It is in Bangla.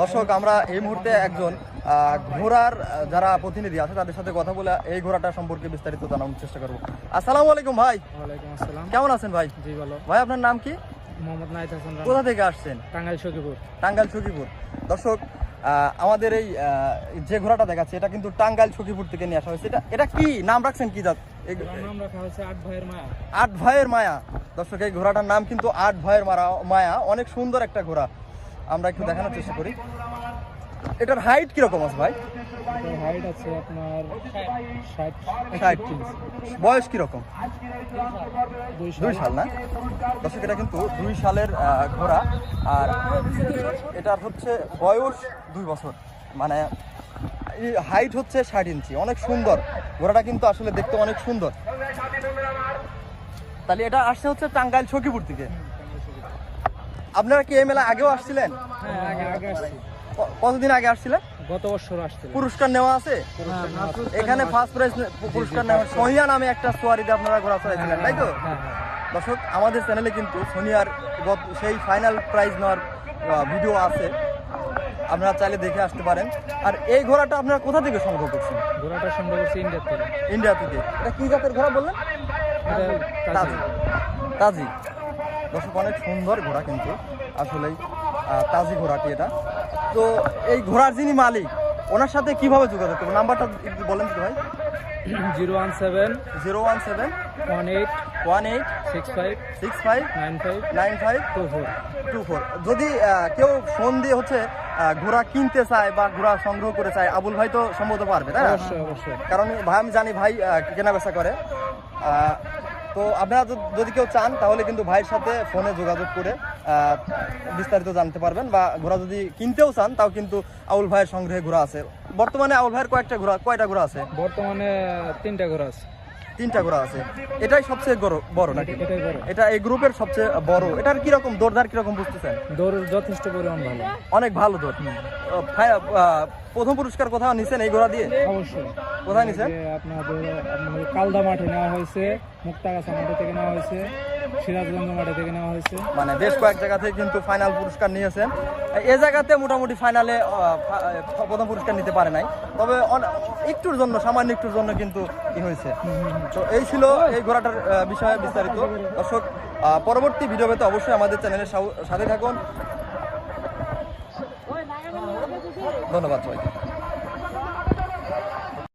দর্শক, আমরা এই মুহূর্তে একজন ঘোড়ার যারা প্রতিনিধি আছে তাদের সাথে কথা বলে এই ঘোড়াটা সম্পর্কে বিস্তারিত জানানোর চেষ্টা করবো। আসসালামু আলাইকুম ভাই। ওয়ালাইকুম আসসালাম। কেমন আছেন ভাই? জি ভালো। ভাই আপনার নাম কি? মোহাম্মদ নাহিদ হাসান রানা। কোথা থেকে আসছেন? টাঙ্গাইল সখীপুর। টাঙ্গাইল সখীপুর। দর্শক, আমাদের এই যে ঘোড়াটা দেখাচ্ছে এটা কিন্তু টাঙ্গাইল সখীপুর থেকে নিয়ে আসা হয়েছে। এটা কি নাম রাখছেন, কি জাত? নাম রাখা হয়েছে আট ভাইয়ের মায়া। আট ভাইয়ের মায়া। দর্শক, এই ঘোড়াটার নাম কিন্তু আট ভাইয়ের মায়া। অনেক সুন্দর একটা ঘোড়া, আমরা একটু দেখানোর চেষ্টা করি। এটার হাইট কিরকম আছে ভাই? এটার হাইট আছে আপনার 60। বয়স কিরকম? 2 2 সাল না? দর্শক, এটা কিন্তু 2 সালের ঘোড়া। আর এটার হচ্ছে বয়স 2 বছর, মানে হাইট হচ্ছে 60 ইঞ্চি। অনেক সুন্দর ঘোড়াটা, কিন্তু আসলে দেখতে অনেক সুন্দর। তাহলে এটা আসছে হচ্ছে টাঙ্গাইল সখীপুর থেকে। আপনারা কি এই মেলা আগেও আসছিলেন? হ্যাঁ, আগে আসছি। কতদিন আগে আসছিলেন? গত বছর আসছিল। পুরস্কার নেওয়া আছে এখানে? ফার্স্ট প্রাইজ পুরস্কার নেওয়া। সোনিয়া নামে একটা সোয়ারিতে আপনারা ঘোড়া চড়াইছিলেন, তাই তো? দর্শক, আমাদের চ্যানেলে কিন্তু সোনিয়ার সেই ফাইনাল প্রাইজ নেওয়ার ভিডিও আছে, আপনারা চাইলে দেখে আসতে পারেন। আর এই ঘোড়াটা আপনারা কোথা থেকে সংগ্রহ করছেন? ঘোড়াটা সংগ্রহ করছি ইন্ডিয়া থেকে। ইন্ডিয়া থেকে। এটা কি জাতের ঘোড়া বললেন? তাজি। তাজি। দর্শক, অনেক সুন্দর ঘোড়া কিন্তু আসলেই তাজি ঘোড়াটি এটা। তো এই ঘোড়ার যিনি মালিক, ওনার সাথে কিভাবে যোগাযোগ করবো? নাম্বারটা একটু বলেন তো ভাই। 017 017 18 18 65 65 95 95 24। 24। যদি কেউ ফোন দিয়ে হচ্ছে ঘোড়া কিনতে চায় বা ঘোড়া সংগ্রহ করে চায়, আবুল ভাই তো সম্ভবত পারবে, তাই না? অবশ্যই অবশ্যই। কারণ ভাই, আমি জানি ভাই কেনা বেচা করে। তো আপনারা যদি কেউ চান তাহলে কিন্তু ভাইয়ের সাথে ফোনে যোগাযোগ করে বিস্তারিত জানতে পারবেন, বা ঘোড়া যদি কিনতেও চান তাও কিন্তু আউল ভাইয়ের সংগ্রহে ঘোড়া আছে। বর্তমানে আউল ভাইয়ের কয়টা ঘোড়া আছে? বর্তমানে 3টা ঘোড়া আছে। 3টা ঘোড়া আছে। এটাই সবচেয়ে বড় নাকি? এটাই বড়। এটা এই গ্রুপের সবচেয়ে বড়। এটার কিরকম দরদার কিরকম বুঝতেছেন? দৌড় যথেষ্ট পরিমাণ ভালো। অনেক ভালো দর। প্রথম পুরস্কার কোথাও নিছেন এই ঘোড়া দিয়ে? অবশ্যই। কোথায় নিছেন? আপনার কালদা মাঠে নেওয়া হয়েছে, মুক্তাগাছা মাঠে থেকে নেওয়া হয়েছে, সিরাজগঞ্জ মাঠে থেকে নেওয়া হয়েছে। মানে বেশ কয়েক জায়গা থেকে কিন্তু ফাইনাল পুরস্কার নিয়েছেন। এই জায়গাতে মোটামুটি ফাইনালে প্রথম পুরস্কার নিতে পারে নাই, তবে একটুর জন্য, সামান্য একটুর জন্য কিন্তু কি হয়েছে। তো এই ছিল এই ঘোড়াটার বিষয়ে বিস্তারিত। দর্শক, পরবর্তী ভিডিও পেতে অবশ্যই আমাদের চ্যানেলের সাথে থাকুন। ধন্যবাদ সবাইকে।